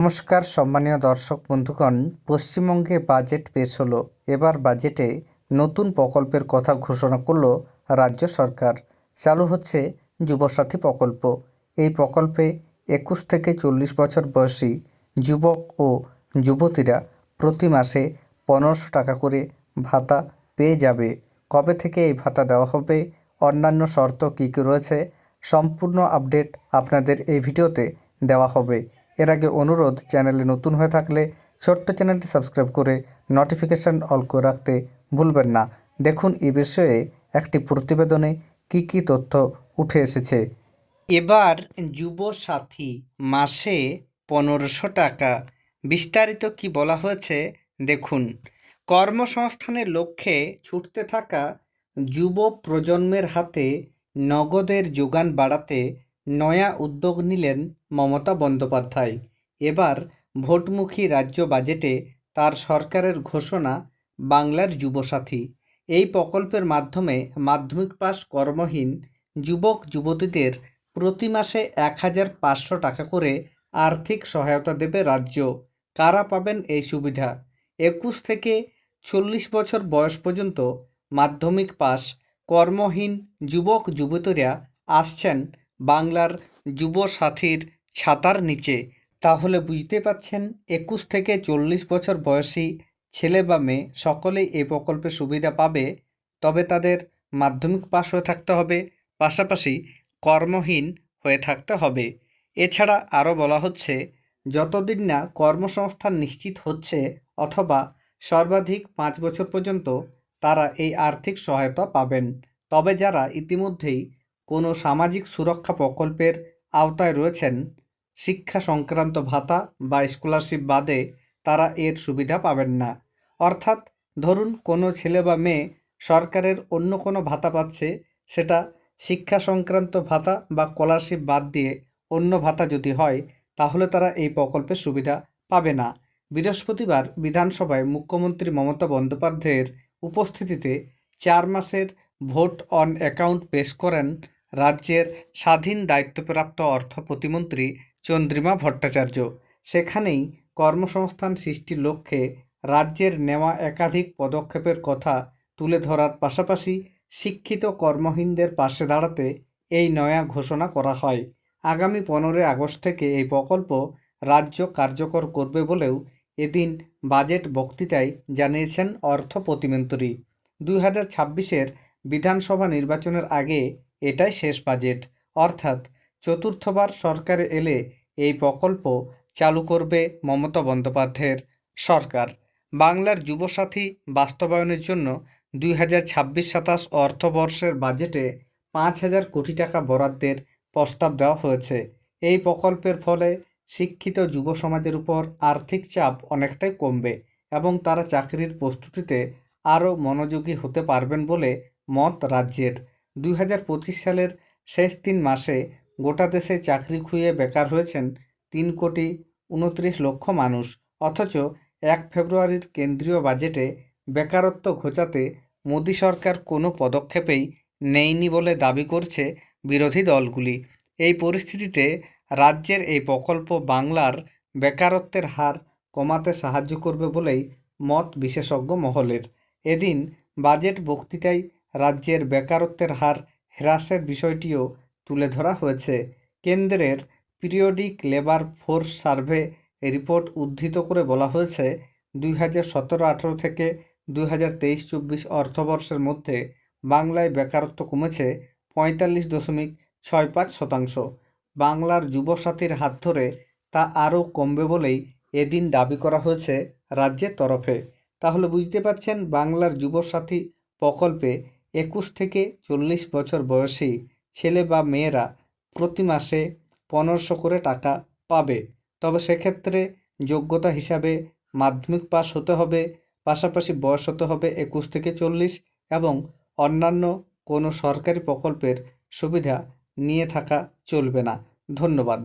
নমস্কার সম্মানীয় দর্শক বন্ধুগণ, পশ্চিমবঙ্গে বাজেট পেশ হলো। এবার বাজেটে নতুন প্রকল্পের কথা ঘোষণা করল রাজ্য সরকার। চালু হচ্ছে যুবসাথী প্রকল্প। এই প্রকল্পে 21 থেকে 40 বছর বয়সী যুবক ও যুবতীরা প্রতি মাসে 1500 টাকা করে ভাতা পেয়ে যাবে। কবে থেকে এই ভাতা দেওয়া হবে, অন্যান্য শর্ত কী কী রয়েছে, সম্পূর্ণ আপডেট আপনাদের এই ভিডিওতে দেওয়া হবে। এর আগে অনুরোধ, চ্যানেলে নতুন হয়ে থাকলে ছোট্ট চ্যানেলটি সাবস্ক্রাইব করে নোটিফিকেশান অল করে রাখতে ভুলবেন না। দেখুন এই বিষয়ে একটি প্রতিবেদনে কি কি তথ্য উঠে এসেছে। এবার যুবসাথী মাসে 1500 টাকা, বিস্তারিত কি বলা হয়েছে দেখুন। কর্মসংস্থানের লক্ষ্যে ছুটতে থাকা যুব প্রজন্মের হাতে নগদের যোগান বাড়াতে নয়া উদ্যোগ নিলেন মমতা বন্দ্যোপাধ্যায়। এবার ভোটমুখী রাজ্য বাজেটে তার সরকারের ঘোষণা বাংলার যুবসাথী। এই প্রকল্পের মাধ্যমে মাধ্যমিক পাস কর্মহীন যুবক যুবতীদের প্রতি মাসে 1500 টাকা করে আর্থিক সহায়তা দেবে রাজ্য। কারা পাবেন এই সুবিধা? 21 থেকে 40 বছর বয়স পর্যন্ত মাধ্যমিক পাস কর্মহীন যুবক যুবতীরা আসছেন বাংলার যুবসাথীর ছাতার নিচে। তাহলে বুঝতে পাচ্ছেন, 21 থেকে 40 বছর বয়সী ছেলে বা মেয়ে সকলেই এই প্রকল্পের সুবিধা পাবে। তবে তাদের মাধ্যমিক পাস হয়ে থাকতে হবে, পাশাপাশি কর্মহীন হয়ে থাকতে হবে। এছাড়া আরও বলা হচ্ছে, যতদিন না কর্মসংস্থান নিশ্চিত হচ্ছে অথবা সর্বাধিক 5 বছর পর্যন্ত তারা এই আর্থিক সহায়তা পাবেন। তবে যারা ইতিমধ্যেই কোনো সামাজিক সুরক্ষা প্রকল্পের আওতায় রয়েছেন, শিক্ষা সংক্রান্ত ভাতা বা স্কলারশিপ বাদে তারা এর সুবিধা পাবেন না। অর্থাৎ ধরুন কোনো ছেলে বা মেয়ে সরকারের অন্য কোনো ভাতা পাচ্ছে, সেটা শিক্ষা সংক্রান্ত ভাতা বা স্কলারশিপ বাদ দিয়ে অন্য ভাতা যদি হয়, তাহলে তারা এই প্রকল্পের সুবিধা পাবে না। বৃহস্পতিবার বিধানসভায় মুখ্যমন্ত্রী মমতা বন্দ্যোপাধ্যায়ের উপস্থিতিতে 4 মাসের ভোট অন অ্যাকাউন্ট পেশ করেন রাজ্যের স্বাধীন দায়িত্বপ্রাপ্ত অর্থ প্রতিমন্ত্রী চন্দ্রিমা ভট্টাচার্য। সেখানেই কর্মসংস্থান সৃষ্টির লক্ষ্যে রাজ্যের নেওয়া একাধিক পদক্ষেপের কথা তুলে ধরার পাশাপাশি শিক্ষিত কর্মহীনদের পাশে দাঁড়াতে এই নয়া ঘোষণা করা হয়। আগামী 15 আগস্ট থেকে এই প্রকল্প রাজ্য কার্যকর করবে বলেও এদিন বাজেট বক্তৃতায় জানিয়েছেন অর্থ প্রতিমন্ত্রী। 2026-এর বিধানসভা নির্বাচনের আগে এটাই শেষ বাজেট, অর্থাৎ চতুর্থবার সরকারে এলে এই প্রকল্প চালু করবে মমতা বন্দ্যোপাধ্যায়ের সরকার। বাংলার যুবসাথী বাস্তবায়নের জন্য 2026-27 অর্থবর্ষের বাজেটে 5000 কোটি টাকা বরাদ্দের প্রস্তাব দেওয়া হয়েছে। এই প্রকল্পের ফলে শিক্ষিত যুব সমাজের উপর আর্থিক চাপ অনেকটাই কমবে এবং তারা চাকরির প্রস্তুতিতে আরও মনোযোগী হতে পারবেন বলে মত রাজ্যের। 2025 সালের শেষ 3 মাসে গোটা দেশে চাকরি খুইয়ে বেকার হয়েছেন 3,29,00,000 মানুষ। অথচ 1 ফেব্রুয়ারির কেন্দ্রীয় বাজেটে বেকারত্ব ঘোচাতে মোদী সরকার কোনো পদক্ষেপেই নেয়নি বলে দাবি করছে বিরোধী দলগুলি। এই পরিস্থিতিতে রাজ্যের এই প্রকল্প বাংলার বেকারত্বের হার কমাতে সাহায্য করবে বলেই মত বিশেষজ্ঞ মহলের। এদিন বাজেট বক্তৃতায় রাজ্যের বেকারত্বের হার হ্রাসের বিষয়টিও তুলে ধরা হয়েছে। কেন্দ্রের periodic labour force survey report উদ্ধৃত করে বলা হয়েছে, 2017-18 থেকে 2023-24 অর্থবর্ষের মধ্যে বাংলায় বেকারত্ব কমেছে 45.65%। বাংলার যুবসাথীর হাত ধরে তা আরও কমবে বলেই এদিন দাবি করা হয়েছে রাজ্যের তরফে। তাহলে বুঝতে পারছেন, বাংলার যুবসাথী প্রকল্পে 21 থেকে 40 বছর বয়সী ছেলে বা মেয়েরা প্রতি মাসে 1500 করে টাকা পাবে। তবে সেক্ষেত্রে যোগ্যতা হিসাবে মাধ্যমিক পাস হতে হবে, পাশাপাশি বয়স হতে হবে 21 থেকে 40 এবং অন্যান্য কোনো সরকারি প্রকল্পের সুবিধা নিয়ে থাকা চলবে না। ধন্যবাদ।